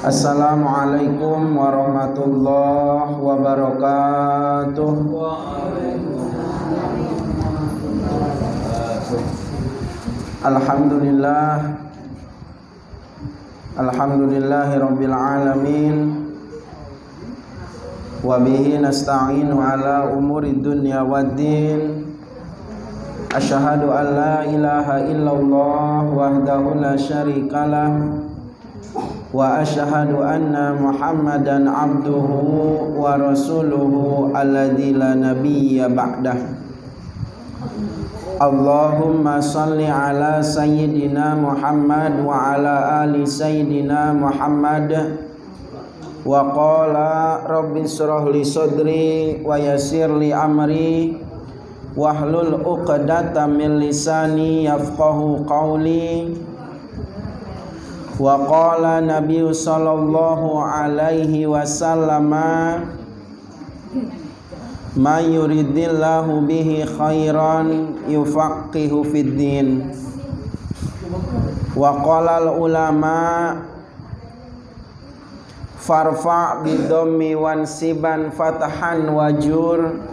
Assalamualaikum warahmatullahi wabarakatuh. Alhamdulillahi rabbil alamin. Wa bihi nasta'inu ala umuri dunya waddin. Asyhadu an la ilaha illallah wahdahu la syarikalah wa asyhadu anna Muhammadan abduhu wa rasuluhu alladzi la nabiyya ba'dah. Allahumma salli ala sayyidina Muhammad wa ala ali sayyidina Muhammad. Wa qala rabbi shrah li sadri wa yassir li amri wahlul 'uqdatam min lisani yafqahu qawli. Wa qala Nabi sallallahu alaihi wasallam ma yuridillahu bihi khairan yufaqihu fid din. Wa qala al ulama farfa bidhammi wansiban fatahan wajur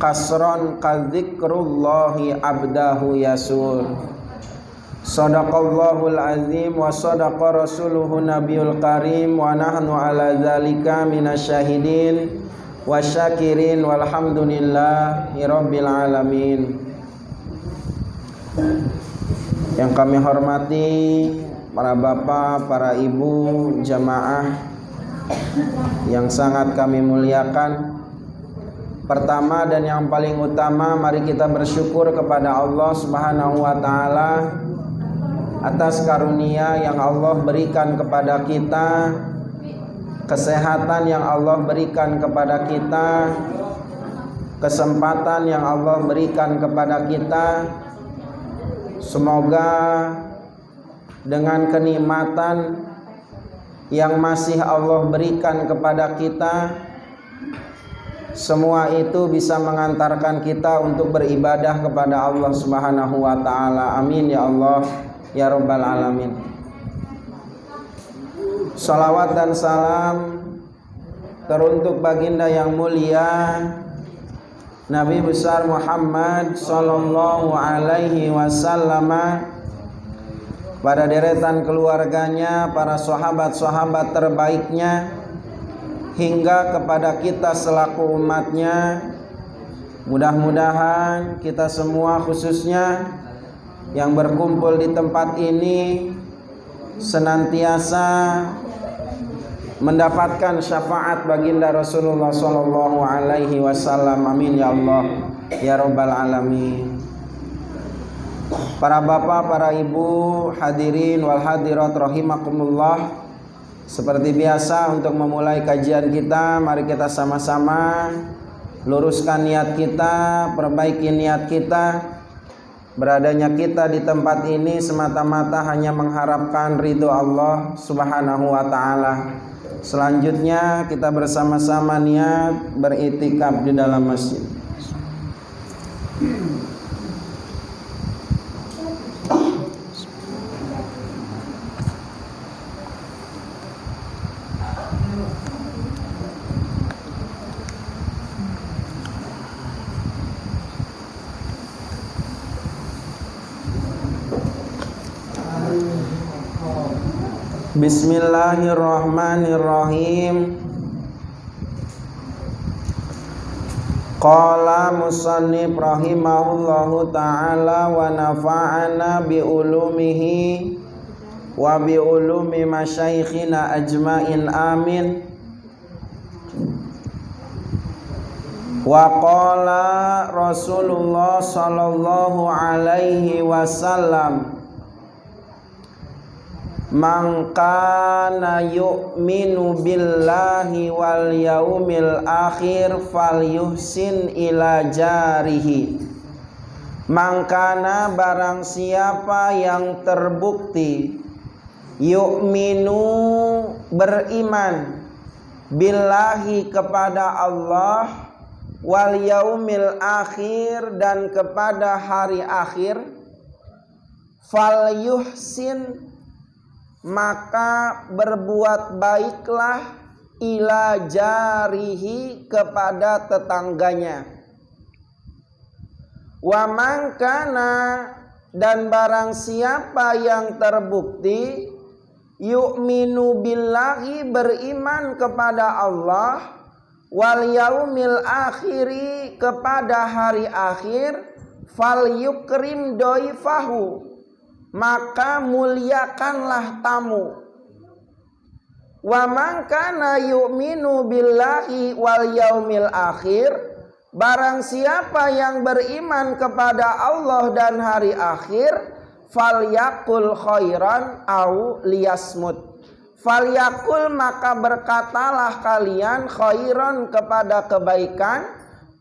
kasron kadzikrullahi abdahu yasur. Sadaqallahul azim wa sadaqa rasuluhu nabiyul karim wa nahnu ala dzalika minasyahidin wa syakirin walhamdulillahi rabbil alamin. Yang kami hormati para bapak, para ibu, jamaah yang sangat kami muliakan. Pertama dan yang paling utama, mari kita bersyukur kepada Allah Subhanahu wa taala atas karunia yang Allah berikan kepada kita, kesehatan yang Allah berikan kepada kita, kesempatan yang Allah berikan kepada kita. Semoga dengan kenikmatan yang masih Allah berikan kepada kita, semua itu bisa mengantarkan kita untuk beribadah kepada Allah Subhanahu wa taala. Amin ya Allah ya rabbal alamin. Salawat dan salam teruntuk baginda yang mulia Nabi besar Muhammad sallallahu alaihi wasallam, pada deretan keluarganya, para sahabat-sahabat terbaiknya, hingga kepada kita selaku umatnya. Mudah-mudahan kita semua, khususnya yang berkumpul di tempat ini, senantiasa mendapatkan syafaat baginda Rasulullah sallallahu alaihi wasallam. Amin ya Allah ya rabbal alamin. Para bapak, para ibu, hadirin wal hadirat rahimakumullah. Seperti biasa, untuk memulai kajian kita, mari kita sama-sama luruskan niat kita, perbaiki niat kita. Beradanya kita di tempat ini semata-mata hanya mengharapkan ridho Allah Subhanahu wa taala. Selanjutnya kita bersama-sama niat beriktikaf di dalam masjid. Bismillahirrahmanirrahim. Qala musannif rahimahullahu ta'ala wa nafa'ana bi ulumihi wa bi ulumi masyayikhina ajmain amin. Wa qala Rasulullah sallallahu alaihi wasallam, man kana yu'minu billahi wal yaumil akhir falyuhsin ila jarihi. Man kana, barang siapa yang terbukti, yu'minu, beriman, billahi, kepada Allah, wal yaumil akhir, dan kepada hari akhir, fal yuhsin, maka berbuat baiklah ila jarihi kepada tetangganya. Wa man kana, dan barang siapa yang terbukti yu'minu billahi, beriman kepada Allah, wal yaumil akhiri, kepada hari akhir, fal yukrim doifahu, maka muliakanlah tamu. Wa man kana yu'minu billahi wal yaumil akhir, barang siapa yang beriman kepada Allah dan hari akhir, falyakul khairan au liyasmut. Falyakul, maka berkatalah kalian, khairan, kepada kebaikan,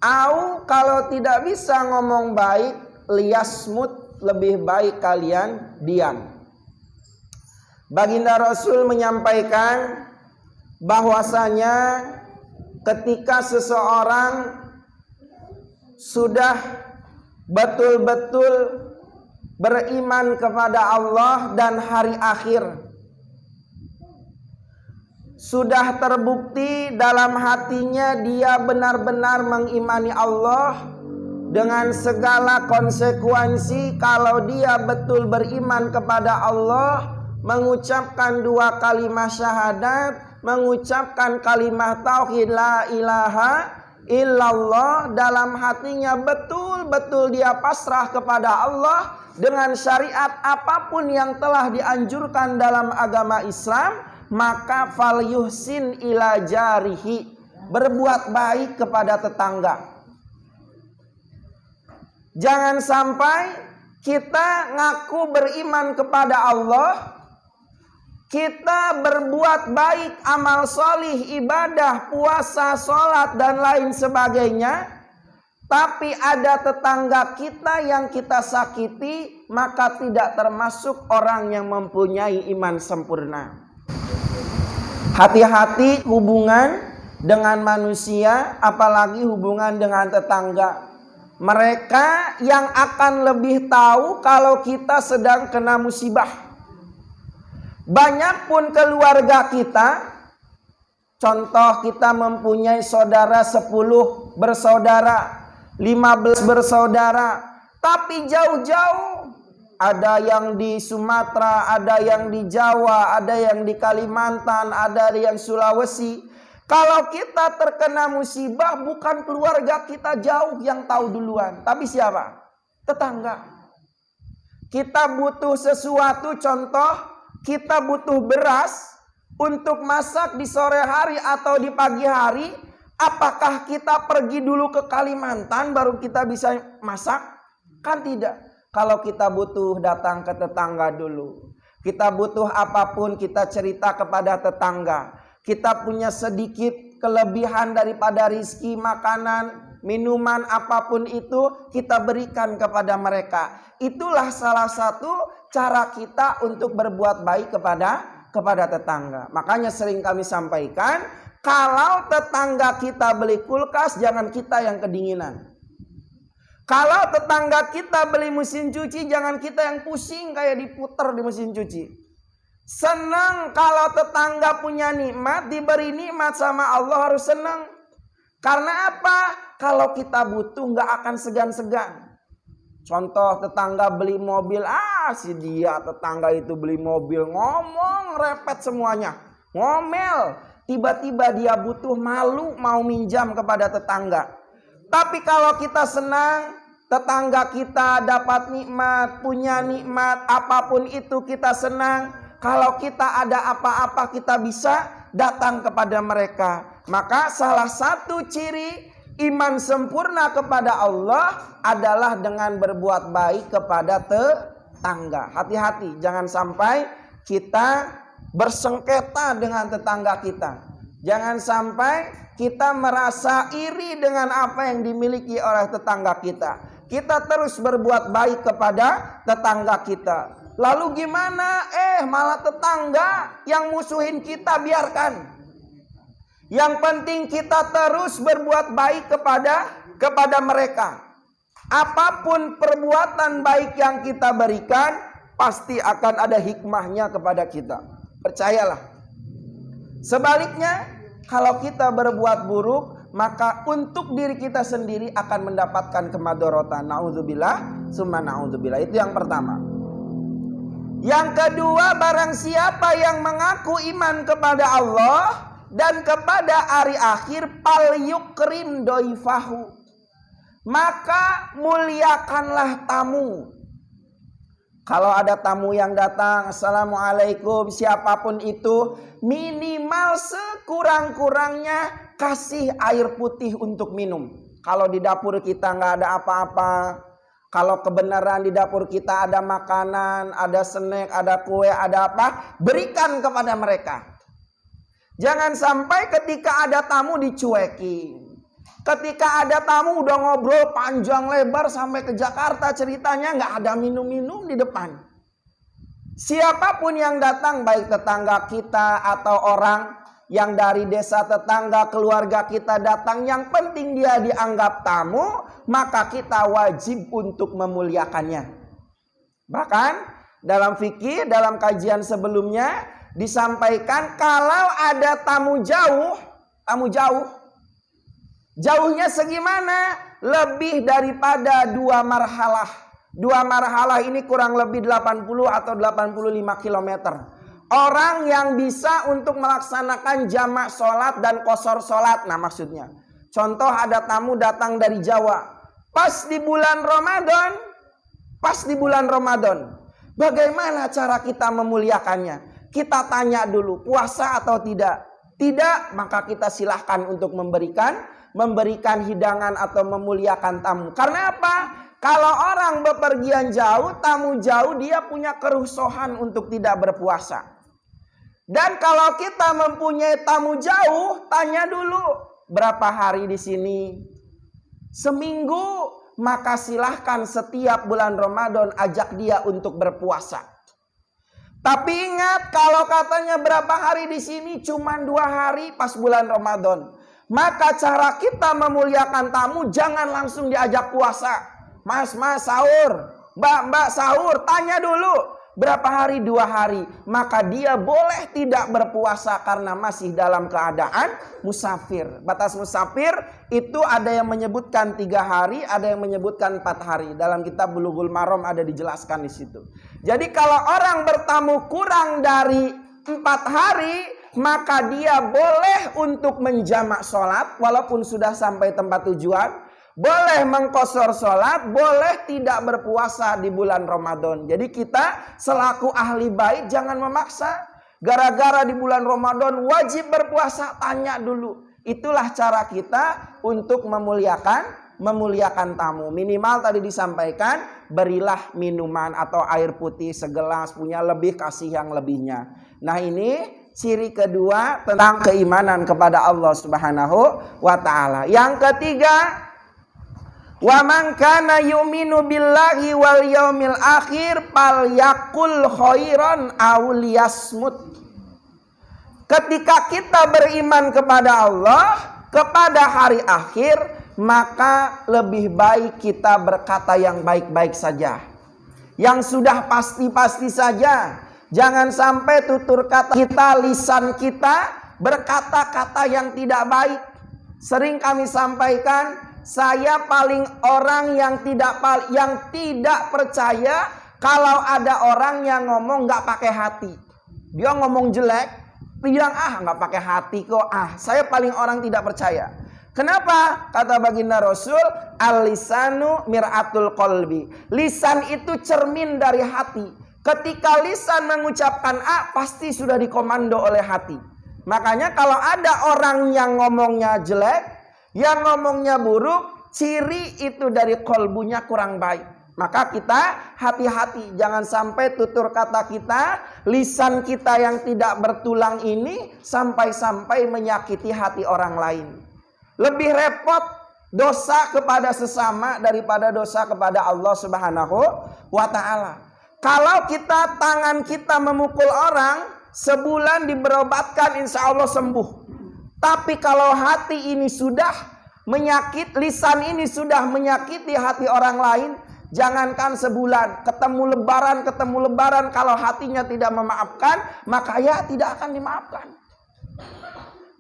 au, kalau tidak bisa ngomong baik, liyasmut, lebih baik kalian diam. Baginda Rasul menyampaikan bahwasanya ketika seseorang sudah betul-betul beriman kepada Allah dan hari akhir, sudah terbukti dalam hatinya dia benar-benar mengimani Allah dengan segala konsekuensi. Kalau dia betul beriman kepada Allah, mengucapkan 2 kalimat syahadat, mengucapkan kalimat tauhid la ilaha illallah, dalam hatinya betul-betul dia pasrah kepada Allah dengan syariat apapun yang telah dianjurkan dalam agama Islam, maka fal yuhsin ila jarihi, berbuat baik kepada tetangga. Jangan sampai kita ngaku beriman kepada Allah, kita berbuat baik, amal solih, ibadah, puasa, sholat, dan lain sebagainya, tapi ada tetangga kita yang kita sakiti, maka tidak termasuk orang yang mempunyai iman sempurna. Hati-hati hubungan dengan manusia, apalagi hubungan dengan tetangga. Mereka yang akan lebih tahu kalau kita sedang kena musibah. Banyak pun keluarga kita, contoh kita mempunyai saudara 10 bersaudara, 15 bersaudara, tapi jauh-jauh. Ada yang di Sumatera, ada yang di Jawa, ada yang di Kalimantan, ada yang Sulawesi. Kalau kita terkena musibah, bukan keluarga kita jauh yang tahu duluan, tapi siapa? Tetangga. Kita butuh sesuatu, contoh kita butuh beras untuk masak di sore hari atau di pagi hari. Apakah kita pergi dulu ke Kalimantan baru kita bisa masak? Kan tidak. Kalau kita butuh datang ke tetangga dulu. Kita butuh apapun kita cerita kepada tetangga. Kita punya sedikit kelebihan daripada rizki, makanan, minuman, apapun itu kita berikan kepada mereka. Itulah salah satu cara kita untuk berbuat baik kepada tetangga. Makanya sering kami sampaikan, kalau tetangga kita beli kulkas, jangan kita yang kedinginan. Kalau tetangga kita beli mesin cuci, jangan kita yang pusing kayak diputer di mesin cuci. Senang kalau tetangga punya nikmat, diberi nikmat sama Allah, harus senang. Karena apa? Kalau kita butuh nggak akan segan-segan. Contoh tetangga beli mobil, si dia tetangga itu beli mobil, ngomong repet semuanya, ngomel. Tiba-tiba dia butuh, malu mau minjam kepada tetangga. Tapi kalau kita senang, tetangga kita dapat nikmat, punya nikmat, apapun itu kita senang. Kalau kita ada apa-apa kita bisa datang kepada mereka. Maka salah satu ciri iman sempurna kepada Allah adalah dengan berbuat baik kepada tetangga. Hati-hati, jangan sampai kita bersengketa dengan tetangga kita. Jangan sampai kita merasa iri dengan apa yang dimiliki oleh tetangga kita. Kita terus berbuat baik kepada tetangga kita. Lalu gimana? Malah tetangga yang musuhin kita, biarkan. Yang penting kita terus berbuat baik kepada mereka. Apapun perbuatan baik yang kita berikan, pasti akan ada hikmahnya kepada kita. Percayalah. Sebaliknya, kalau kita berbuat buruk, maka untuk diri kita sendiri akan mendapatkan kemadorotan. Na'udzubillah, summa na'udzubillah. Itu yang pertama. Yang kedua, barang siapa yang mengaku iman kepada Allah dan kepada hari akhir, fal yukrim doifahu, maka muliakanlah tamu. Kalau ada tamu yang datang, assalamualaikum, siapapun itu, minimal sekurang-kurangnya kasih air putih untuk minum. Kalau di dapur kita nggak ada apa-apa, kalau kebenaran di dapur kita ada makanan, ada snack, ada kue, ada apa, berikan kepada mereka. Jangan sampai ketika ada tamu dicuekin. Ketika ada tamu udah ngobrol panjang lebar sampai ke Jakarta ceritanya, nggak ada minum-minum di depan. Siapapun yang datang, baik tetangga kita atau orang yang dari desa tetangga, keluarga kita datang, yang penting dia dianggap tamu, maka kita wajib untuk memuliakannya. Bahkan dalam fikih, dalam kajian sebelumnya disampaikan kalau ada tamu jauh, jauhnya segimana? Lebih daripada 2 marhalah. 2 marhalah ini kurang lebih 80 atau 85 km. Orang yang bisa untuk melaksanakan jamak sholat dan qashar sholat. Nah maksudnya, contoh ada tamu datang dari Jawa. Pas di bulan Ramadan. Bagaimana cara kita memuliakannya? Kita tanya dulu, puasa atau tidak? Tidak, maka kita silahkan untuk memberikan hidangan atau memuliakan tamu. Karena apa? Kalau orang bepergian jauh, tamu jauh, dia punya kerusuhan untuk tidak berpuasa. Dan kalau kita mempunyai tamu jauh, tanya dulu, berapa hari di sini? Seminggu, maka silahkan setiap bulan Ramadan ajak dia untuk berpuasa. Tapi ingat, kalau katanya berapa hari di sini, cuma 2 hari pas bulan Ramadan. Maka cara kita memuliakan tamu, jangan langsung diajak puasa. Mas sahur, mbak sahur, tanya dulu. Berapa hari? 2 hari. Maka dia boleh tidak berpuasa karena masih dalam keadaan musafir. Batas musafir itu ada yang menyebutkan 3 hari, ada yang menyebutkan 4 hari. Dalam kitab Bulughul Maram ada dijelaskan di situ. Jadi kalau orang bertamu kurang dari 4 hari, maka dia boleh untuk menjamak sholat walaupun sudah sampai tempat tujuan. Boleh mengqashar sholat, boleh tidak berpuasa di bulan Ramadan. Jadi kita selaku ahli bait jangan memaksa. Gara-gara di bulan Ramadan wajib berpuasa, tanya dulu. Itulah cara kita untuk memuliakan tamu. Minimal tadi disampaikan, berilah minuman atau air putih segelas, punya lebih kasih yang lebihnya. Nah ini ciri kedua tentang keimanan kepada Allah Subhanahu wa ta'ala. Yang ketiga, wa man kana yu'minu billahi wal yaumil akhir falyaqul khairan aw liyasmut. Ketika kita beriman kepada Allah, kepada hari akhir, maka lebih baik kita berkata yang baik-baik saja. Yang sudah pasti-pasti saja. Jangan sampai tutur kata kita, lisan kita berkata-kata yang tidak baik. Sering kami sampaikan, saya paling orang yang tidak percaya kalau ada orang yang ngomong nggak pakai hati. Dia ngomong jelek, bilang nggak pakai hati kok. Saya paling orang tidak percaya. Kenapa? Kata baginda Rasul, al-lisanu mir'atul qalbi. Lisan itu cermin dari hati. Ketika lisan mengucapkan A, pasti sudah dikomando oleh hati. Makanya kalau ada orang yang ngomongnya jelek, yang ngomongnya buruk, ciri itu dari kolbunya kurang baik. Maka kita hati-hati, jangan sampai tutur kata kita, lisan kita yang tidak bertulang ini sampai-sampai menyakiti hati orang lain. Lebih repot dosa kepada sesama daripada dosa kepada Allah Subhanahu wa ta'ala. Kalau tangan kita memukul orang, sebulan diberobatkan insya Allah sembuh. Tapi kalau hati ini sudah lisan ini sudah menyakiti hati orang lain, Jangankan sebulan, ketemu lebaran, kalau hatinya tidak memaafkan, maka ya tidak akan dimaafkan.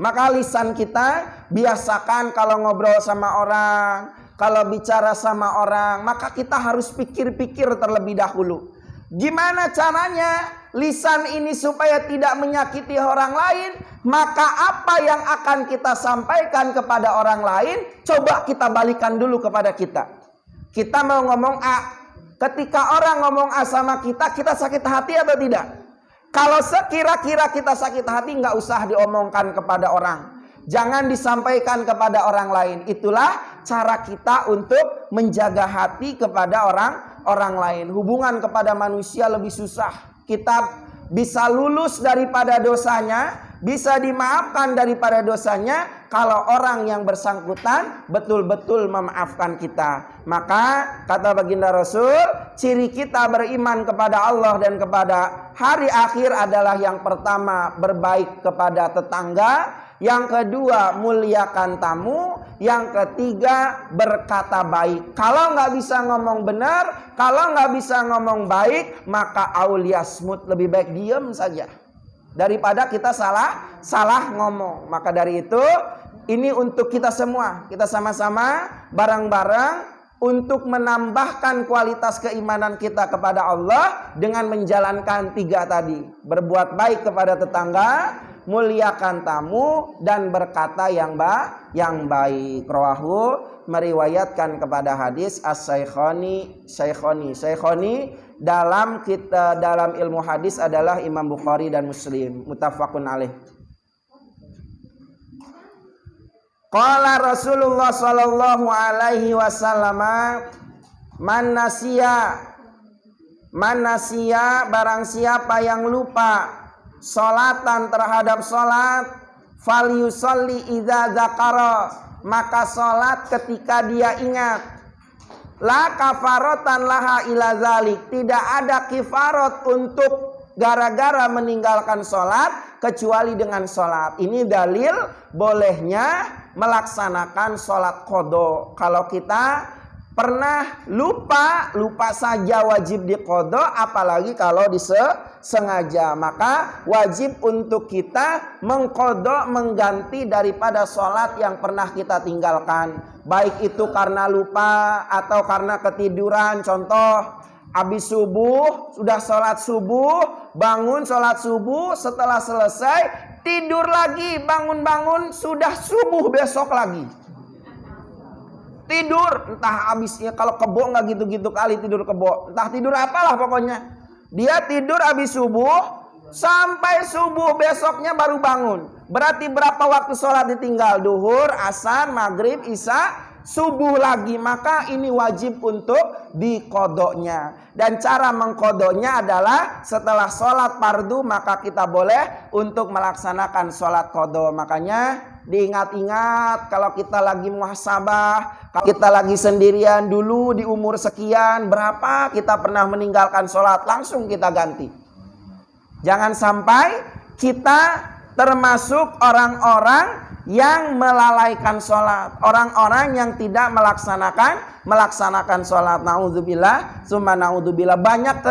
Maka lisan kita biasakan kalau ngobrol sama orang, kalau bicara sama orang, maka kita harus pikir-pikir terlebih dahulu. Gimana caranya lisan ini supaya tidak menyakiti orang lain? Maka apa yang akan kita sampaikan kepada orang lain, coba kita balikan dulu kepada kita. Kita mau ngomong A, ketika orang ngomong A sama kita sakit hati atau tidak? Kalau sekira-kira kita sakit hati, nggak usah diomongkan kepada orang. Jangan disampaikan kepada orang lain. Itulah cara kita untuk menjaga hati kepada orang lain. Hubungan kepada manusia lebih susah. Kita bisa lulus daripada dosanya, bisa dimaafkan daripada dosanya kalau orang yang bersangkutan betul-betul memaafkan kita. Maka kata baginda Rasul, ciri kita beriman kepada Allah dan kepada hari akhir adalah yang pertama berbaik kepada tetangga, yang kedua muliakan tamu, yang ketiga berkata baik. Kalau nggak bisa ngomong benar, kalau nggak bisa ngomong baik, maka auliasmut, lebih baik diam saja daripada kita salah ngomong. Maka dari itu ini untuk kita semua, kita sama-sama bareng-bareng untuk menambahkan kualitas keimanan kita kepada Allah dengan menjalankan 3 tadi. Berbuat baik kepada tetangga, muliakan tamu, dan berkata yang baik. Rawahu, meriwayatkan kepada hadis as-Saikhoni. Dalam ilmu hadis adalah Imam Bukhari dan Muslim, muttafaqun alaih. Qala Rasulullah sallallahu alaihi wasallam, man nasiya barang siapa yang lupa salatan terhadap salat, falyusalli idza dzakara, maka salat ketika dia ingat. La kafaratan laha ila zalik, tidak ada kifarat untuk gara-gara meninggalkan sholat kecuali dengan sholat. Ini dalil bolehnya melaksanakan sholat qadha. Kalau kita pernah lupa saja wajib diqadha, apalagi kalau disengaja, maka wajib untuk kita mengqadha, mengganti daripada sholat yang pernah kita tinggalkan. Baik itu karena lupa atau karena ketiduran. Contoh, habis subuh, sudah sholat subuh, bangun sholat subuh, setelah selesai tidur lagi, bangun-bangun sudah subuh besok lagi. Tidur, entah habisnya, kalau kebo nggak gitu-gitu kali tidur kebo, entah tidur apalah pokoknya. Dia tidur habis subuh, sampai subuh besoknya baru bangun. Berarti berapa waktu sholat ditinggal? Duhur, asar, maghrib, isya, subuh lagi. Maka ini wajib untuk diqadhanya. Dan cara mengqadhanya adalah setelah sholat fardu, maka kita boleh untuk melaksanakan sholat qadha. Makanya diingat-ingat kalau kita lagi muhasabah, kalau kita lagi sendirian dulu di umur sekian, berapa kita pernah meninggalkan sholat, langsung kita ganti. Jangan sampai kita termasuk orang-orang yang melalaikan sholat, orang-orang yang tidak melaksanakan sholat. Naudzubillah, summa naudzubillah. Banyak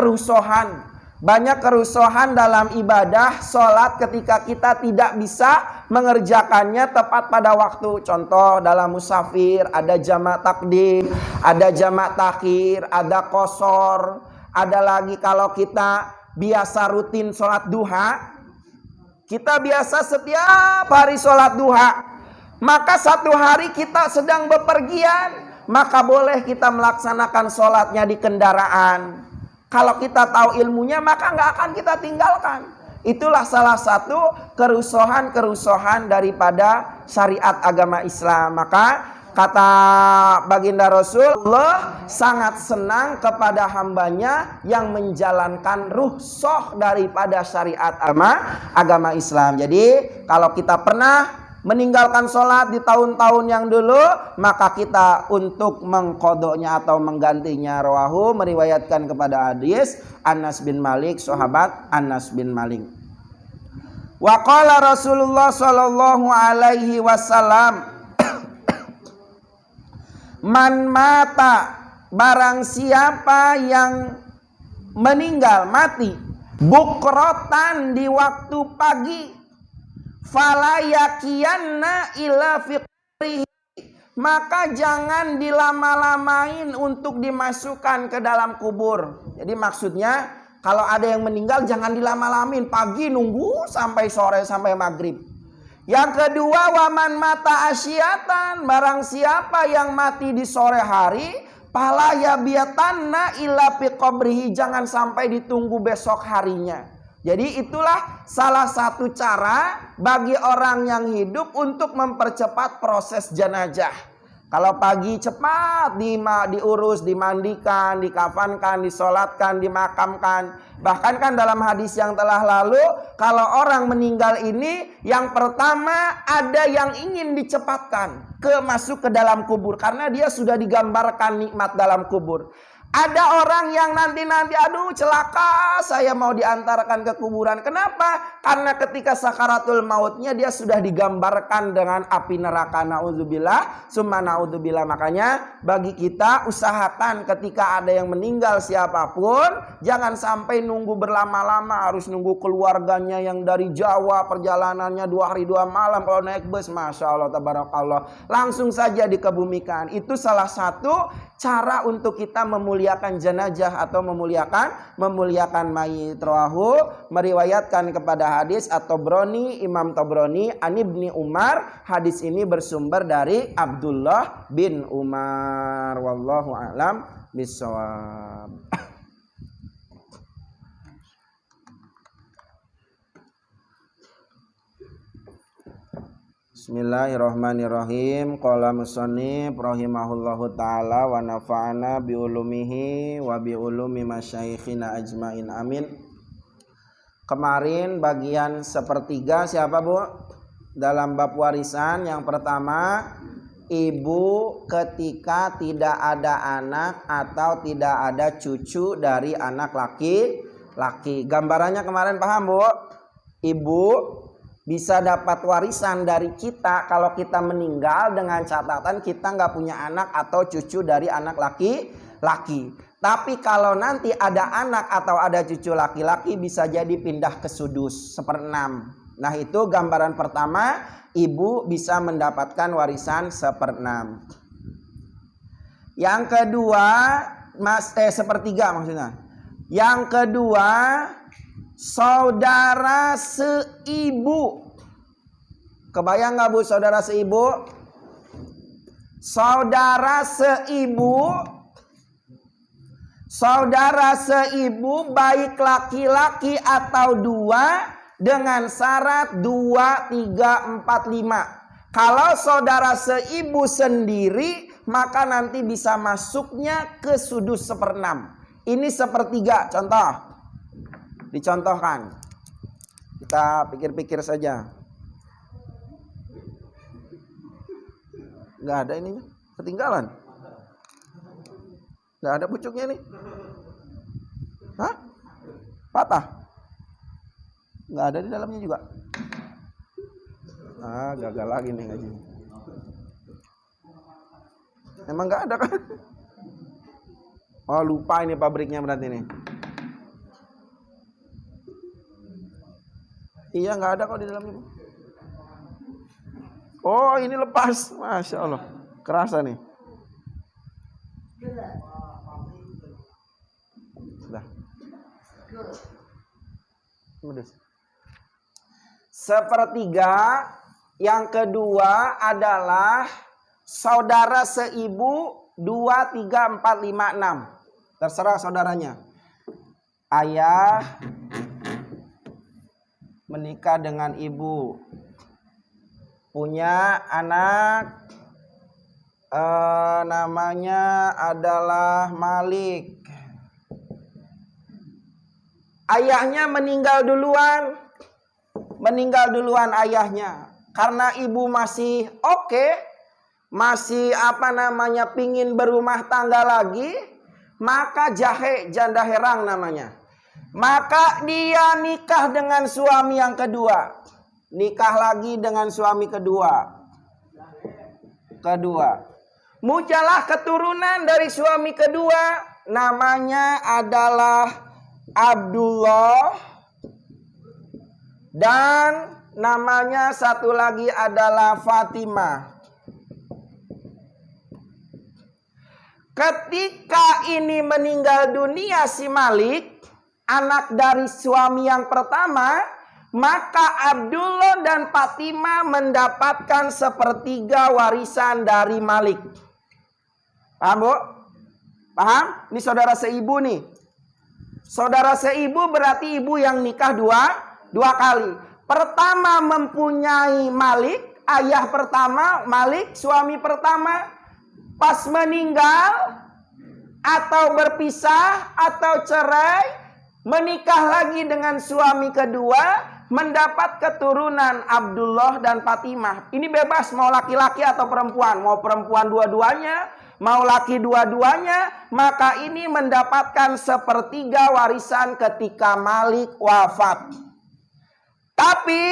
kerusuhan dalam ibadah sholat ketika kita tidak bisa mengerjakannya tepat pada waktu. Contoh, dalam musafir ada jamak takdim, ada jamak takhir, ada qosor. Ada lagi kalau kita biasa rutin sholat duha, kita biasa setiap hari sholat duha, maka satu hari kita sedang bepergian, maka boleh kita melaksanakan sholatnya di kendaraan. Kalau kita tahu ilmunya, maka nggak akan kita tinggalkan. Itulah salah satu kerusuhan daripada syariat agama Islam. Maka kata baginda Rasulullah sangat senang kepada hambanya yang menjalankan rukhsah daripada syariat agama Islam. Jadi kalau kita pernah meninggalkan sholat di tahun-tahun yang dulu, maka kita untuk mengqadhanya atau menggantinya. Rawahu, meriwayatkan kepada hadis Anas bin Malik, sahabat Anas bin Malik. Wa qala Rasulullah sallallahu alaihi wasallam, man mata barang siapa yang meninggal mati bukrotan di waktu pagi, fala yakiyanna ila fiqrihi, maka jangan dilama-lamain untuk dimasukkan ke dalam kubur. Jadi maksudnya kalau ada yang meninggal jangan dilama-lamain, pagi nunggu sampai sore sampai maghrib. Yang kedua, waman mata asyatan, barang siapa yang mati di sore hari, pala yabiatanna illa fi qabrihi, jangan sampai ditunggu besok harinya. Jadi itulah salah satu cara bagi orang yang hidup untuk mempercepat proses jenazah. Kalau pagi cepat diurus, dimandikan, dikafankan, disolatkan, dimakamkan. Bahkan kan dalam hadis yang telah lalu, kalau orang meninggal ini yang pertama ada yang ingin dicepatkan masuk ke dalam kubur, karena dia sudah digambarkan nikmat dalam kubur. Ada orang yang nanti aduh celaka, saya mau diantarkan ke kuburan. Kenapa? Karena ketika sakaratul mautnya dia sudah digambarkan dengan api neraka. Na'udzubillah, summa na'udzubillah. Makanya bagi kita usahakan ketika ada yang meninggal siapapun, jangan sampai nunggu berlama-lama, harus nunggu keluarganya yang dari Jawa, perjalanannya 2 hari 2 malam. Kalau naik bus, Masya Allah, tabarakallah, langsung saja dikebumikan. Itu salah satu cara untuk kita memuliakan jenazah atau memuliakan mayit. Rawahu, meriwayatkan kepada hadis At-Tabrani, Imam Tabrani, An Ibni Umar. Hadis ini bersumber dari Abdullah bin Umar. Wallahu a'lam bishawab. Bismillahirrahmanirrahim. Qala musannif rahimahullahu taala wa nafa'ana bi ulumihi wa bi ulumi masyayikhina ajmain amin. Kemarin bagian sepertiga siapa Bu? Dalam bab warisan yang pertama, ibu ketika tidak ada anak atau tidak ada cucu dari anak laki-laki. Gambarannya kemarin paham Bu? Ibu bisa dapat warisan dari kita kalau kita meninggal dengan catatan kita nggak punya anak atau cucu dari anak laki-laki. Tapi kalau nanti ada anak atau ada cucu laki-laki bisa jadi pindah ke sudus 1/6. Nah itu gambaran pertama, ibu bisa mendapatkan warisan 1/6. Yang kedua, 1/3 maksudnya. Yang kedua, saudara seibu. Kebayang gak Bu saudara seibu? Saudara seibu baik laki-laki atau 2 dengan syarat 2, 3, 4, 5. Kalau saudara seibu sendiri maka nanti bisa masuknya ke sudus 1/6. Ini 1/3 contoh. Dicontohkan, kita pikir-pikir saja. Nggak ada ininya, ketinggalan. Nggak ada pucuknya nih. Hah? Patah? Nggak ada di dalamnya juga. Gagal lagi nih ngaji. Emang nggak ada kan? Oh lupa ini pabriknya berarti nih. Iya nggak ada kok di dalam itu. Oh ini lepas, Masya Allah, kerasa nih. Sudah. 1/3. Yang kedua adalah saudara seibu 2, 3, 4, 5, 6. Terserah saudaranya. Ayah menikah dengan ibu, punya anak namanya adalah Malik. Ayahnya meninggal duluan ayahnya. Karena ibu masih masih pingin berumah tangga lagi, maka janda herang namanya. Maka dia nikah dengan suami yang kedua. Nikah lagi dengan suami kedua. Muncullah keturunan dari suami kedua, namanya adalah Abdullah, dan namanya satu lagi adalah Fatimah. Ketika ini meninggal dunia si Malik, anak dari suami yang pertama, maka Abdullah dan Fatimah mendapatkan sepertiga warisan dari Malik. Paham, Bu? Paham? Ini saudara seibu nih. Saudara seibu berarti ibu yang nikah dua kali. Pertama mempunyai Malik, ayah pertama, Malik, suami pertama. Pas meninggal atau berpisah atau cerai, menikah lagi dengan suami kedua, mendapat keturunan Abdullah dan Fatimah. Ini bebas mau laki-laki atau perempuan. Mau perempuan dua-duanya, mau laki dua-duanya, maka ini mendapatkan sepertiga warisan ketika Malik wafat. Tapi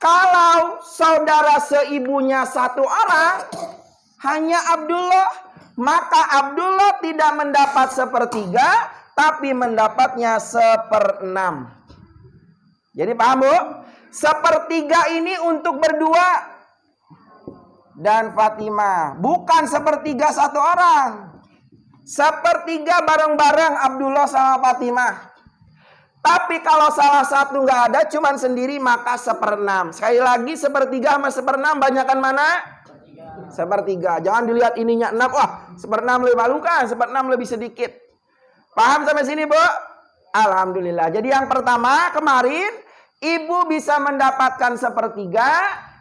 kalau saudara seibunya satu orang, hanya Abdullah, maka Abdullah tidak mendapat sepertiga, tapi mendapatnya 1/6. Jadi paham, Bu? Sepertiga ini untuk berdua dan Fatimah, bukan sepertiga satu orang. Sepertiga bareng-bareng Abdullah sama Fatimah. Tapi kalau salah satu nggak ada, cuman sendiri, maka 1/6. Sekali lagi, sepertiga sama 1/6 banyakan mana? Sepertiga. Jangan dilihat ininya 6. Wah, 1/6 lebih malu kan? 1/6 lebih sedikit. Paham sampai sini, Bu? Alhamdulillah. Jadi yang pertama kemarin, ibu bisa mendapatkan sepertiga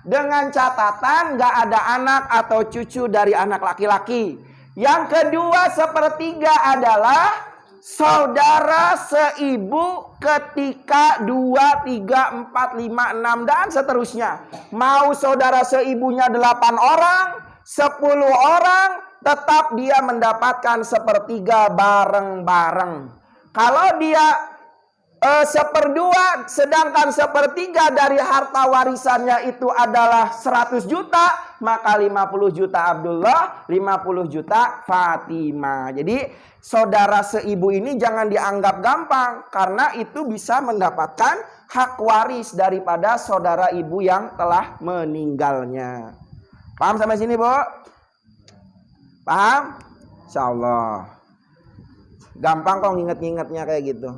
dengan catatan gak ada anak atau cucu dari anak laki-laki. Yang kedua, sepertiga adalah saudara seibu ketika 2, 3, 4, 5, 6 dan seterusnya. Mau saudara seibunya 8 orang, 10 orang, tetap dia mendapatkan sepertiga bareng-bareng. Kalau dia 1/2, sedangkan 1/3 dari harta warisannya itu adalah 100 juta, maka 50 juta Abdullah, 50 juta Fatimah. Jadi saudara seibu ini jangan dianggap gampang, karena itu bisa mendapatkan hak waris daripada saudara ibu yang telah meninggalnya. Paham sampai sini, Bu? Paham? Insyaallah. Gampang kok nginget-ngingetnya kayak gitu.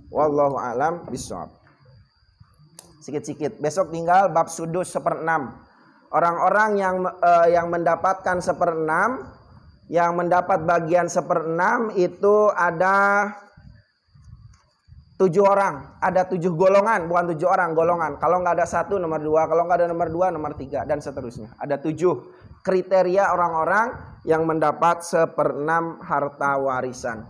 Wallahu a'lam bishawab. Sikit-sikit. Besok tinggal bab sudus 1/6. Orang-orang yang mendapatkan 1/6, yang mendapat bagian 1/6 itu ada 7 orang. Ada 7 golongan, bukan 7 orang, golongan. Kalau nggak ada 1, nomor 2. Kalau nggak ada nomor 2, nomor 3. Dan seterusnya. Ada 7 kriteria orang-orang yang mendapat 1/6 harta warisan.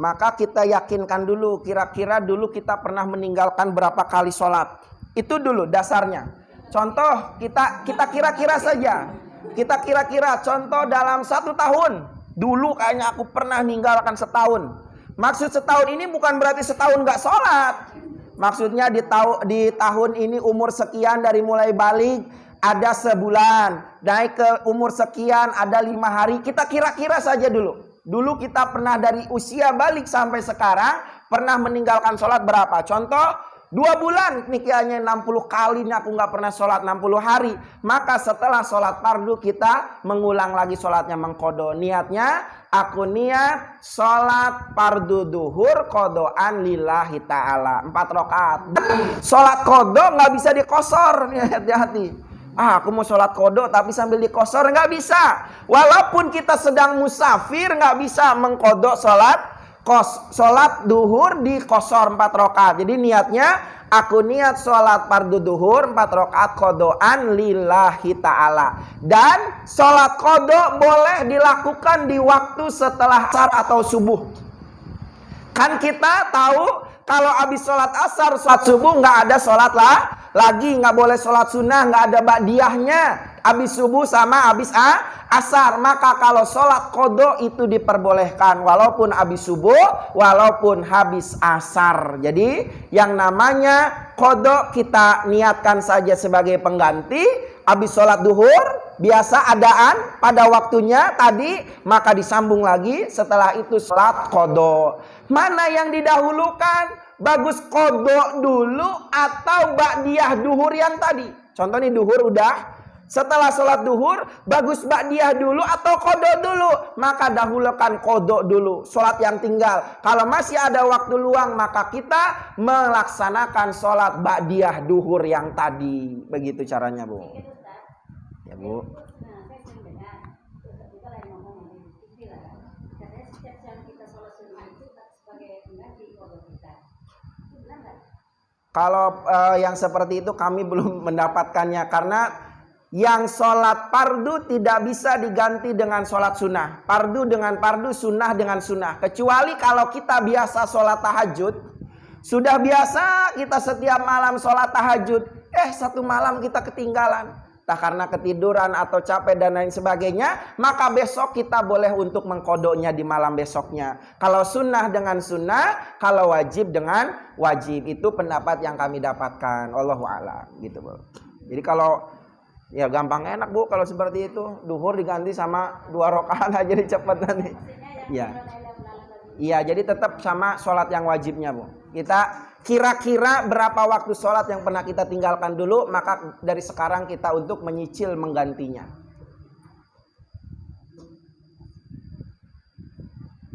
Maka kita yakinkan dulu, kira-kira dulu kita pernah meninggalkan berapa kali sholat. Itu dulu dasarnya. Contoh, kita kira-kira saja. Kita kira-kira, contoh dalam 1 tahun. Dulu kayaknya aku pernah meninggalkan setahun. Maksud setahun ini bukan berarti setahun gak sholat. Maksudnya di tahun ini umur sekian, dari mulai balik ada sebulan. Naik ke umur sekian ada 5 hari. Kita kira-kira saja dulu. Dulu kita pernah dari usia balik sampai sekarang pernah meninggalkan sholat berapa? Contoh 2 bulan mikirnya 60 kali aku nggak pernah sholat 60 hari. Maka setelah sholat fardu kita mengulang lagi sholatnya, mengkodo. Niatnya aku niat sholat fardu duhur kodoan lillahi ta'ala 4 rakaat. Sholat kodo nggak bisa dikosor. Hati-hati. Aku mau sholat kodo tapi sambil dikosor, nggak bisa. Walaupun kita sedang musafir nggak bisa mengkodok sholat duhur dikosor 4 rakaat. Jadi niatnya aku niat sholat fardu duhur 4 rakaat kodoan lillahi ta'ala. Dan sholat kodok boleh dilakukan di waktu setelah asar atau subuh. Kan kita tahu kalau habis sholat asar, sholat subuh nggak ada sholat lagi, nggak boleh sholat sunnah, nggak ada ba'diyahnya. habis subuh sama habis asar. Maka kalau sholat qadha itu diperbolehkan walaupun habis subuh, walaupun habis asar. Jadi yang namanya qadha kita niatkan saja sebagai pengganti. Habis sholat duhur biasa adaan pada waktunya tadi, maka disambung lagi setelah itu sholat qadha. Mana yang didahulukan? Bagus qadha dulu atau ba'diyah duhur yang tadi? Contoh nih duhur udah. Setelah sholat duhur, bagus ba'diyah dulu atau qadha dulu? Maka dahulukan qadha dulu. Sholat yang tinggal. Kalau masih ada waktu luang, maka kita melaksanakan sholat ba'diyah duhur yang tadi. Begitu caranya, Bu. Ya, Bu. Kalau yang seperti itu kami belum mendapatkannya, karena yang sholat fardu tidak bisa diganti dengan sholat sunnah. Fardu dengan fardu, sunnah dengan sunnah. Kecuali kalau kita biasa sholat tahajud, sudah biasa kita setiap malam sholat tahajud, satu malam kita ketinggalan, entah karena ketiduran atau capek dan lain sebagainya, maka besok kita boleh untuk mengkodoknya di malam besoknya. Kalau sunnah dengan sunnah, kalau wajib dengan wajib. Itu pendapat yang kami dapatkan. Wallahu a'lam gitu, Bu. Jadi kalau ya gampang enak, Bu, kalau seperti itu. Duhur diganti sama 2 rakaat aja, jadi cepat nanti. Iya. Iya, jadi tetap sama sholat yang wajibnya, Bu. Kita kira-kira berapa waktu sholat yang pernah kita tinggalkan dulu, maka dari sekarang kita untuk menyicil menggantinya.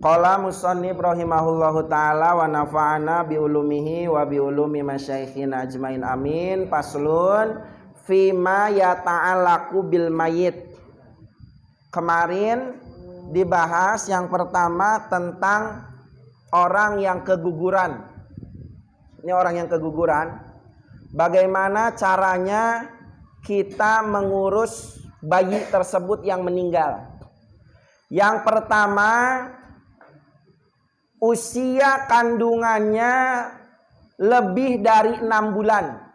Qala musannif rahimahullahu ta'ala wa nafa'ana bi ulumihi wa bi ulumi masyaikhina ajmain amin. Faslun fima yata'allaqu bil mayit. Kemarin dibahas yang pertama tentang orang yang keguguran. Ini orang yang keguguran. Bagaimana caranya kita mengurus bayi tersebut yang meninggal? Yang pertama, usia kandungannya lebih dari 6 bulan.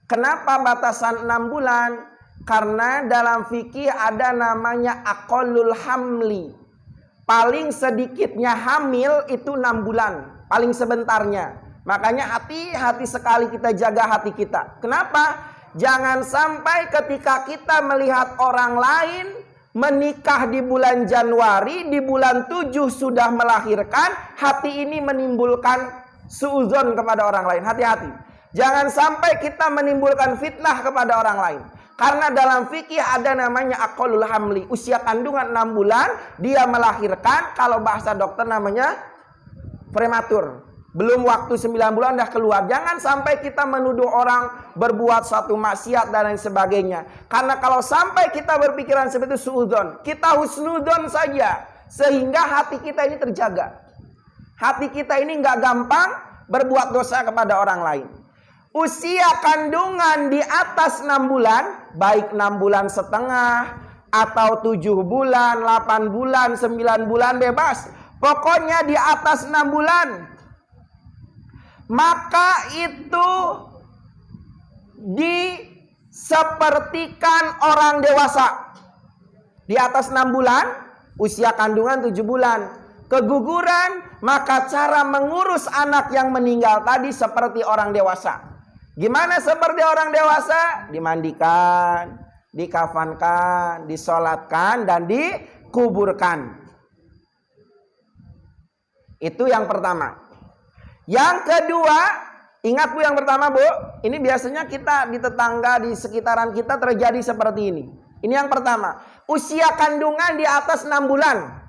Kenapa batasan 6 bulan? Karena dalam fikih ada namanya aqallul hamli. Paling sedikitnya hamil itu 6 bulan. Paling sebentarnya. Makanya hati-hati sekali kita jaga hati kita. Kenapa? Jangan sampai ketika kita melihat orang lain menikah di bulan Januari, di bulan 7 sudah melahirkan, hati ini menimbulkan suudzon kepada orang lain. Hati-hati. Jangan sampai kita menimbulkan fitnah kepada orang lain. Karena dalam fikih ada namanya aqallul hamli. Usia kandungan 6 bulan, dia melahirkan, kalau bahasa dokter namanya prematur. Belum waktu 9 bulan dah keluar. Jangan sampai kita menuduh orang berbuat suatu maksiat dan lain sebagainya. Karena kalau sampai kita berpikiran seperti itu suudzon, kita husnudzon saja. Sehingga hati kita ini terjaga. Hati kita ini nggak gampang berbuat dosa kepada orang lain. Usia kandungan di atas 6 bulan, baik 6 bulan setengah, atau 7 bulan, 8 bulan, 9 bulan bebas. Pokoknya di atas 6 bulan. Maka itu disepertikan orang dewasa. Di atas 6 bulan, usia kandungan 7 bulan. Keguguran, maka cara mengurus anak yang meninggal tadi seperti orang dewasa. Gimana seperti orang dewasa? Dimandikan, dikafankan, disolatkan, dan dikuburkan. Itu yang pertama. Yang kedua, ingat Bu yang pertama Bu, ini biasanya kita di tetangga, di sekitaran kita terjadi seperti ini. Ini yang pertama, usia kandungan di atas 6 bulan.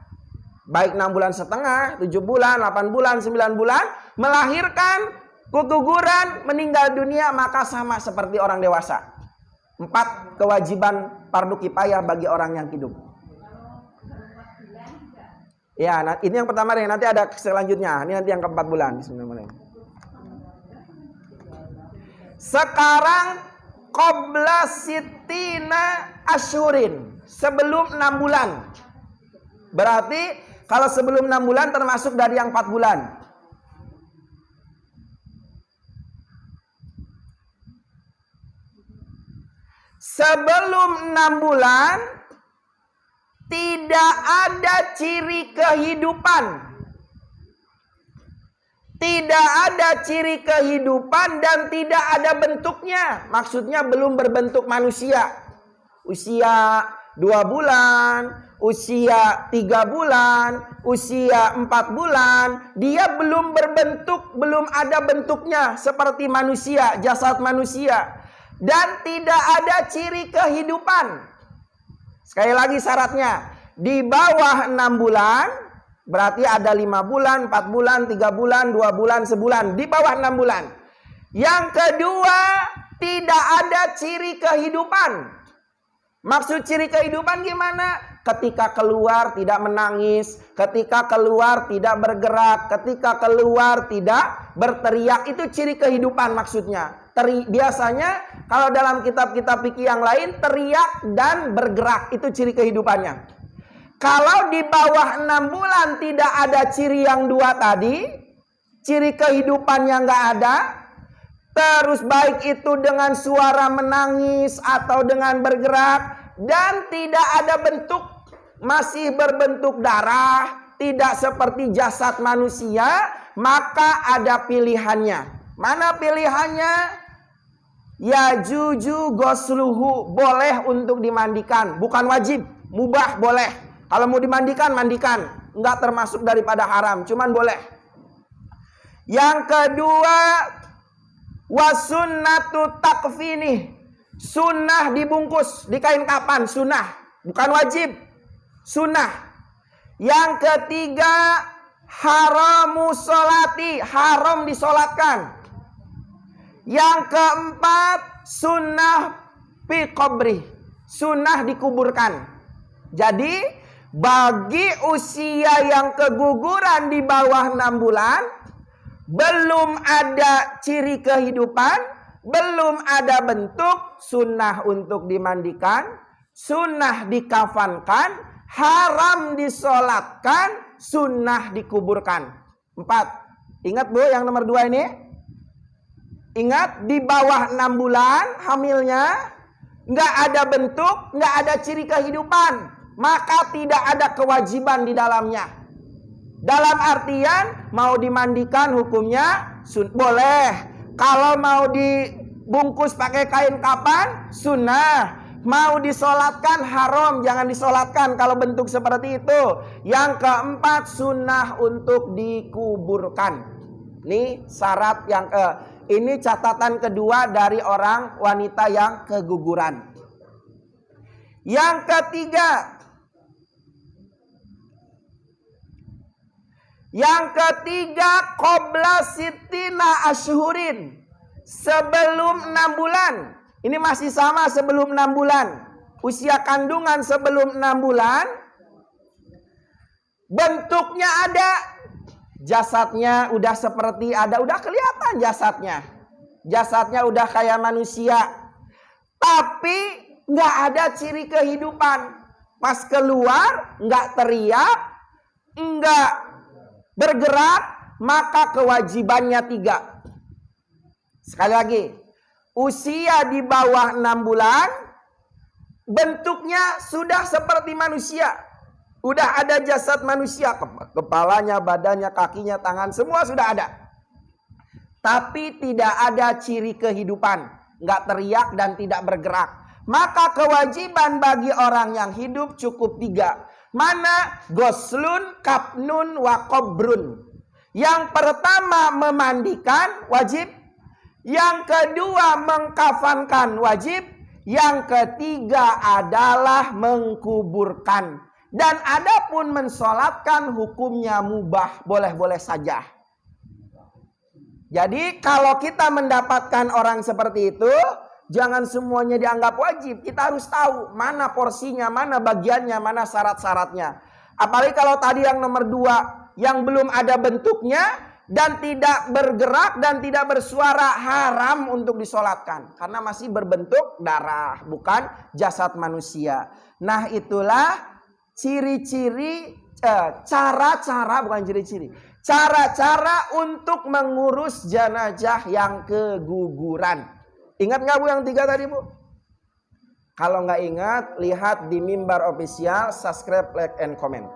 Baik 6 bulan setengah, 7 bulan, 8 bulan, 9 bulan, melahirkan, keguguran, meninggal dunia, maka sama seperti orang dewasa. 4 kewajiban fardu kifayah bagi orang yang hidup. Ya, nah, ini yang pertama nih, nanti ada selanjutnya. Ini nanti yang ke-4 bulan. Bismillahirrahmanirrahim. Sekarang qabla sittina asyurin, sebelum 6 bulan. Berarti kalau sebelum 6 bulan termasuk dari yang 4 bulan. Sebelum 6 bulan tidak ada ciri kehidupan. Tidak ada ciri kehidupan dan tidak ada bentuknya. Maksudnya belum berbentuk manusia. Usia 2 bulan, usia 3 bulan, usia 4 bulan. Dia belum berbentuk, belum ada bentuknya seperti manusia, jasad manusia. Dan tidak ada ciri kehidupan. Sekali lagi syaratnya. Di bawah 6 bulan. Berarti ada 5 bulan, 4 bulan, 3 bulan, 2 bulan, sebulan. Di bawah 6 bulan. Yang kedua, tidak ada ciri kehidupan. Maksud ciri kehidupan gimana? Ketika keluar tidak menangis. Ketika keluar tidak bergerak. Ketika keluar tidak berteriak. Itu ciri kehidupan maksudnya. Biasanya kalau dalam kitab-kitab fikih yang lain, teriak dan bergerak. Itu ciri kehidupannya. Kalau di bawah 6 bulan tidak ada ciri yang 2 tadi, ciri kehidupannya nggak ada, terus baik itu dengan suara menangis atau dengan bergerak, dan tidak ada bentuk, masih berbentuk darah, tidak seperti jasad manusia, maka ada pilihannya. Mana pilihannya? Ya juju gosluhu, boleh untuk dimandikan, bukan wajib, mubah boleh. Kalau mau dimandikan, mandikan. Enggak termasuk daripada haram, cuman boleh. Yang kedua, wasunnatu takfini. Sunnah dibungkus di kain kapan, sunnah. Bukan wajib, sunnah. Yang ketiga, haramu sholati. Haram disolatkan. Yang keempat, sunnah fi qabri. Sunnah dikuburkan. Jadi bagi usia yang keguguran di bawah 6 bulan, belum ada ciri kehidupan, belum ada bentuk, sunnah untuk dimandikan, sunnah dikafankan, haram disolatkan, sunnah dikuburkan. 4. Ingat Bu yang nomor 2 ini? Ingat, di bawah 6 bulan hamilnya, nggak ada bentuk, nggak ada ciri kehidupan. Maka tidak ada kewajiban di dalamnya. Dalam artian mau dimandikan hukumnya boleh. Kalau mau dibungkus pakai kain kapan, sunnah. Mau disolatkan haram, jangan disolatkan kalau bentuk seperti itu. Yang keempat, sunnah untuk dikuburkan. Ini syarat yang ini catatan kedua dari orang wanita yang keguguran. Yang ketiga, qabla sitina asyhurin. Sebelum 6 bulan. Ini masih sama sebelum 6 bulan. Usia kandungan sebelum 6 bulan. Bentuknya ada. Jasadnya udah seperti ada. Udah kelihatan jasadnya. Jasadnya udah kayak manusia. Tapi nggak ada ciri kehidupan. Pas keluar nggak teriak. Nggak bergerak, maka kewajibannya 3. Sekali lagi, usia di bawah 6 bulan, bentuknya sudah seperti manusia. Udah ada jasad manusia, kepalanya, badannya, kakinya, tangan, semua sudah ada. Tapi tidak ada ciri kehidupan, nggak teriak dan tidak bergerak. Maka kewajiban bagi orang yang hidup cukup 3. Mana? Goslun, kapnun, wa qobrun. Yang pertama memandikan, wajib. Yang kedua mengkafankan, wajib. Yang ketiga adalah mengkuburkan. Dan adapun mensolatkan hukumnya mubah, boleh-boleh saja. Jadi kalau kita mendapatkan orang seperti itu, jangan semuanya dianggap wajib. Kita harus tahu mana porsinya, mana bagiannya, mana syarat-syaratnya. Apalagi kalau tadi yang nomor 2, yang belum ada bentuknya dan tidak bergerak dan tidak bersuara, haram untuk disolatkan. Karena masih berbentuk darah, bukan jasad manusia. Nah itulah ciri-ciri, cara-cara, bukan ciri-ciri. Cara-cara untuk mengurus jenazah yang keguguran. Ingat nggak Bu yang 3 tadi Bu? Kalau nggak ingat, lihat di Mimbar Official, subscribe, like, and comment.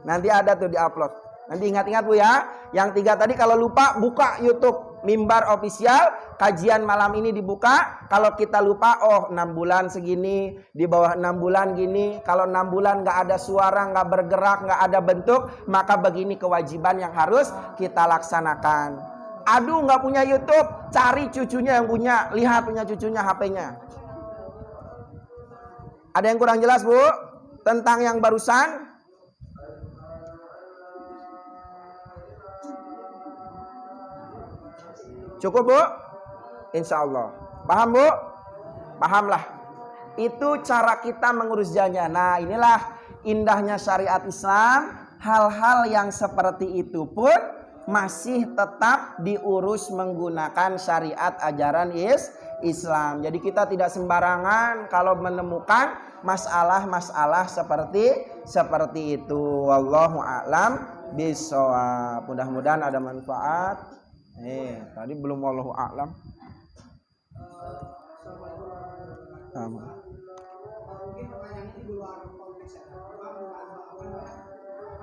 Nanti ada tuh di upload. Nanti ingat-ingat Bu ya. Yang 3 tadi kalau lupa, buka YouTube Mimbar Official. Kajian malam ini dibuka. Kalau kita lupa, oh 6 bulan segini, di bawah 6 bulan gini. Kalau 6 bulan nggak ada suara, nggak bergerak, nggak ada bentuk, maka begini kewajiban yang harus kita laksanakan. Aduh nggak punya YouTube, cari cucunya yang punya. Lihat punya cucunya HP-nya. Ada yang kurang jelas Bu? Tentang yang barusan? Cukup Bu? Insya Allah. Paham Bu? Pahamlah. Itu cara kita mengurus jalannya. Nah inilah indahnya syariat Islam. Hal-hal yang seperti itu pun masih tetap diurus menggunakan syariat ajaran Islam. Jadi kita tidak sembarangan kalau menemukan masalah-masalah seperti itu. Wallahu a'lam bishawab. Mudah-mudahan ada manfaat. Tadi belum wallahu a'lam. Mungkin pertanyaan ini di luar konteks ya.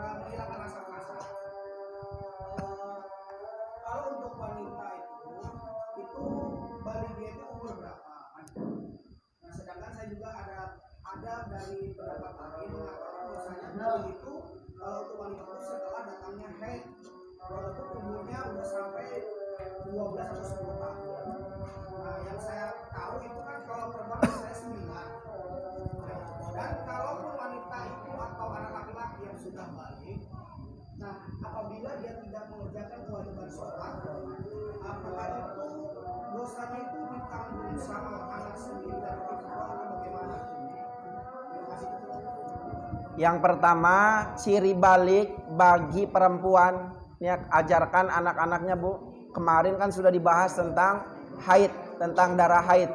Menghilangkan rasa penasaran. Kalau untuk wanita itu baligh itu umur berapa? Nah, sedangkan saya juga ada dari pendapat lain mengatakan bahwasanya baligh itu kalau untuk wanita itu setelah datangnya haid, walaupun umurnya udah sampai 12 atau 10 tahun. Nah, yang saya tahu itu kan kalau perempuan saya 9. Dan kalaupun wanita itu atau anak laki-laki yang sudah balik, nah apabila dia tidak mengerjakan kewajiban sholat, apakah itu dosanya itu ditanggung sama anak sendiri dan atau bagaimana? Terima kasih. Yang pertama, ciri balik bagi perempuan. Ini ajarkan anak-anaknya Bu. Kemarin kan sudah dibahas tentang haid, tentang darah haid.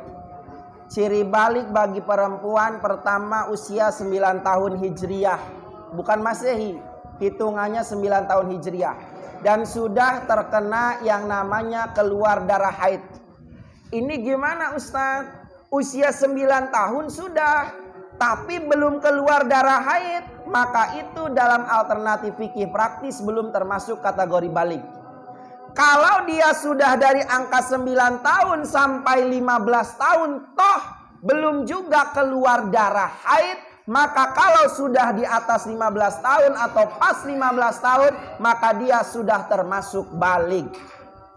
Ciri balik bagi perempuan pertama usia 9 tahun Hijriyah. Bukan Masehi, hitungannya 9 tahun Hijriyah. Dan sudah terkena yang namanya keluar darah haid. Ini gimana Ustaz? Usia 9 tahun sudah, tapi belum keluar darah haid. Maka itu dalam alternatif fikih praktis belum termasuk kategori balik. Kalau dia sudah dari angka 9 tahun sampai 15 tahun toh belum juga keluar darah haid, maka kalau sudah di atas 15 tahun atau pas 15 tahun maka dia sudah termasuk balik.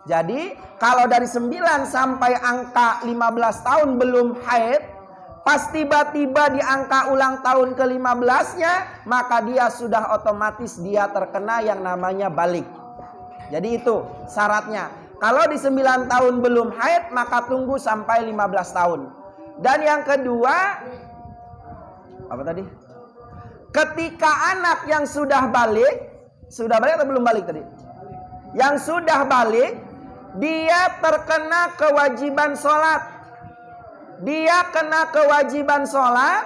Jadi kalau dari 9 sampai angka 15 tahun belum haid, pas tiba-tiba di angka ulang tahun ke-15-nya maka dia sudah otomatis dia terkena yang namanya balik. Jadi itu syaratnya. Kalau di 9 tahun belum haid maka tunggu sampai 15 tahun. Dan yang kedua, apa tadi? Ketika anak yang sudah balik atau belum balik tadi? Yang sudah balik, dia terkena kewajiban sholat. Dia kena kewajiban sholat.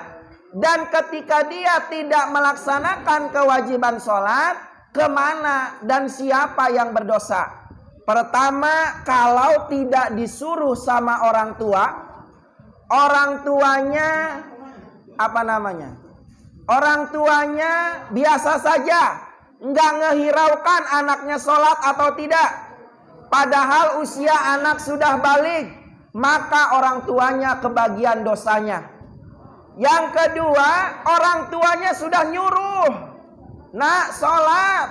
Dan ketika dia tidak melaksanakan kewajiban sholat, kemana dan siapa yang berdosa? Pertama, kalau tidak disuruh sama orang tua, orang tuanya apa namanya? Orang tuanya biasa saja, nggak ngehiraukan anaknya sholat atau tidak. Padahal usia anak sudah balik, maka orang tuanya kebagian dosanya. Yang kedua, orang tuanya sudah nyuruh, nak sholat,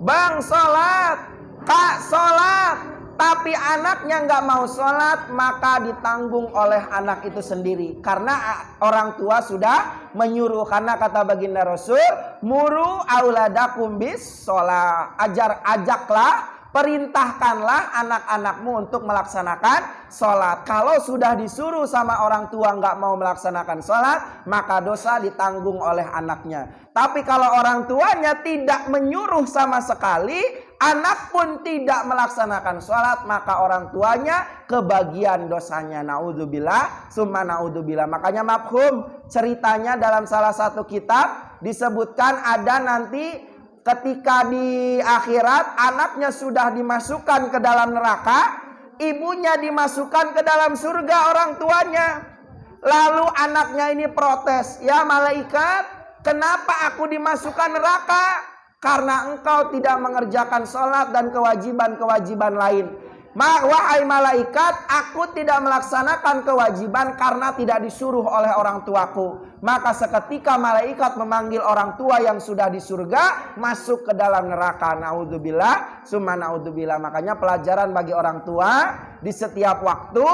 bang sholat, kak sholat, tapi anaknya nggak mau sholat, maka ditanggung oleh anak itu sendiri. Karena orang tua sudah menyuruh. Karena kata baginda Rasul, muru auladakum bis sholat. Ajaklah, perintahkanlah anak-anakmu untuk melaksanakan sholat. Kalau sudah disuruh sama orang tua nggak mau melaksanakan sholat, maka dosa ditanggung oleh anaknya. Tapi kalau orang tuanya tidak menyuruh sama sekali, anak pun tidak melaksanakan sholat, maka orang tuanya kebagian dosanya. Naudzubillah, summa naudzubillah. Makanya mafhum ceritanya dalam salah satu kitab disebutkan ada nanti ketika di akhirat anaknya sudah dimasukkan ke dalam neraka, ibunya dimasukkan ke dalam surga orang tuanya. Lalu anaknya ini protes, "Ya malaikat, kenapa aku dimasukkan neraka? Karena engkau tidak mengerjakan sholat dan kewajiban-kewajiban lain." Wahai malaikat, aku tidak melaksanakan kewajiban karena tidak disuruh oleh orang tuaku. Maka seketika malaikat memanggil orang tua yang sudah di surga masuk ke dalam neraka. Naudzubillah, summa naudzubillah. Makanya pelajaran bagi orang tua di setiap waktu,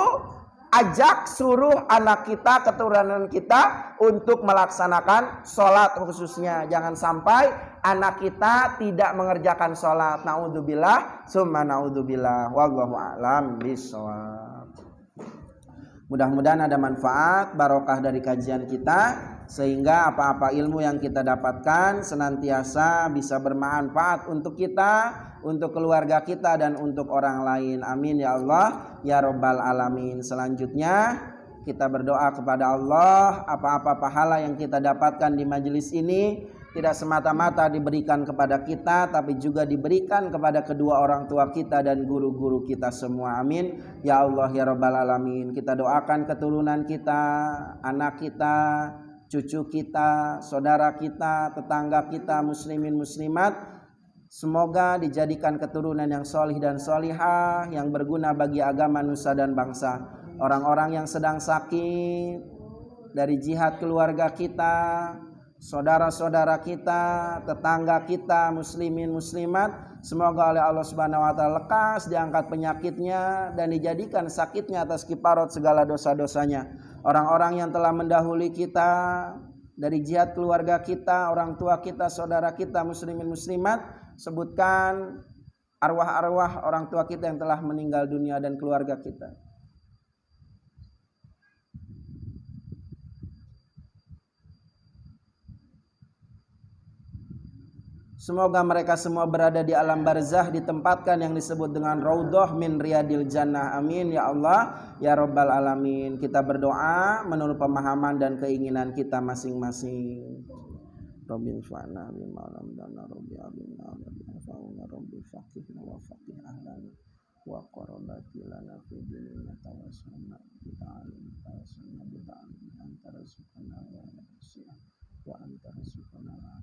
ajak suruh anak kita, keturunan kita untuk melaksanakan sholat khususnya. Jangan sampai anak kita tidak mengerjakan sholat. Naudzubillah, summa naudzubillah. Wallahu a'lam bishawab. Mudah-mudahan ada manfaat, barokah dari kajian kita, sehingga apa-apa ilmu yang kita dapatkan senantiasa bisa bermanfaat untuk kita, untuk keluarga kita, dan untuk orang lain. Amin ya Allah ya Rabbal Alamin. Selanjutnya kita berdoa kepada Allah, apa-apa pahala yang kita dapatkan di majelis ini tidak semata-mata diberikan kepada kita, tapi juga diberikan kepada kedua orang tua kita dan guru-guru kita semua. Amin ya Allah ya Rabbal Alamin. Kita doakan keturunan kita, anak kita, cucu kita, saudara kita, tetangga kita, muslimin muslimat, semoga dijadikan keturunan yang solih dan solihah, yang berguna bagi agama, nusa dan bangsa. Orang-orang yang sedang sakit dari jihad keluarga kita, saudara-saudara kita, tetangga kita, muslimin muslimat, semoga oleh Allah Subhanahu wa taala lekas diangkat penyakitnya dan dijadikan sakitnya atas kiparot segala dosa-dosanya. Orang-orang yang telah mendahului kita dari jihad keluarga kita, orang tua kita, saudara kita, muslimin muslimat, sebutkan arwah-arwah orang tua kita yang telah meninggal dunia dan keluarga kita. Semoga mereka semua berada di alam barzah, ditempatkan yang disebut dengan raudhah min riyadil jannah. Amin ya Allah ya Rabbal Alamin. Kita berdoa menurut pemahaman dan keinginan kita masing-masing. Rabbil fa'na bima lam dana rabbi alimna fa'una rabbi faqihna wa faqih ahlana wa qarabati lana fi dinina tawassalna bita'alim tawassalna bita'alim antara subhana wa ta'ala wa antara subhana wa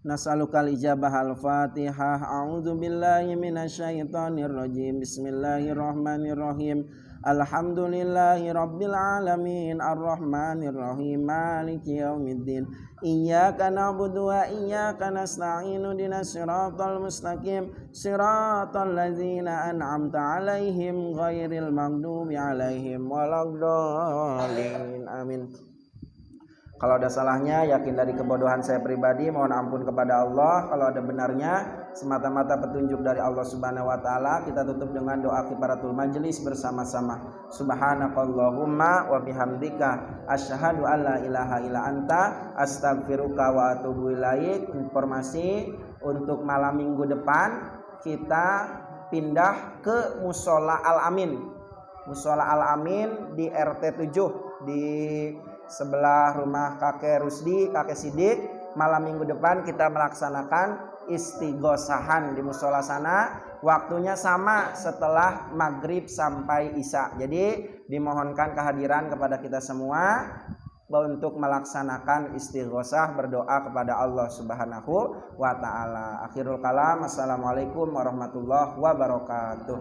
Nas'alukal ijabah al-fatihah. A'udzu billahi minasyaitonir rajim. Bismillahirrahmanirrahim. Alhamdulillahi rabbil alamin, arrahmanir rahim, maliki yaumiddin. Iyyaka na'budu wa iyyaka nasta'in. Ihdinas siratal mustaqim, siratal ladzina an'amta 'alaihim ghairil maghdubi 'alaihim waladdallin. Amin. Kalau ada salahnya, yakin dari kebodohan saya pribadi, mohon ampun kepada Allah. Kalau ada benarnya, semata-mata petunjuk dari Allah Subhanahu wa taala. Kita tutup dengan doa kifaratul majelis bersama-sama. Subhanakallahumma wa bihamdika asyhadu an la ilaha illa anta astaghfiruka wa atubu ilaik. Informasi untuk malam Minggu depan kita pindah ke Mushola Al-Amin. Mushola Al-Amin di RT 7 di sebelah rumah kakek Rusdi, kakek Sidik. Malam Minggu depan kita melaksanakan istighosahan di musola sana. Waktunya sama setelah maghrib sampai isya. Jadi dimohonkan kehadiran kepada kita semua untuk melaksanakan istighosah, berdoa kepada Allah Subhanahu wa taala. Akhirul kalam, assalamualaikum warahmatullahi wabarakatuh.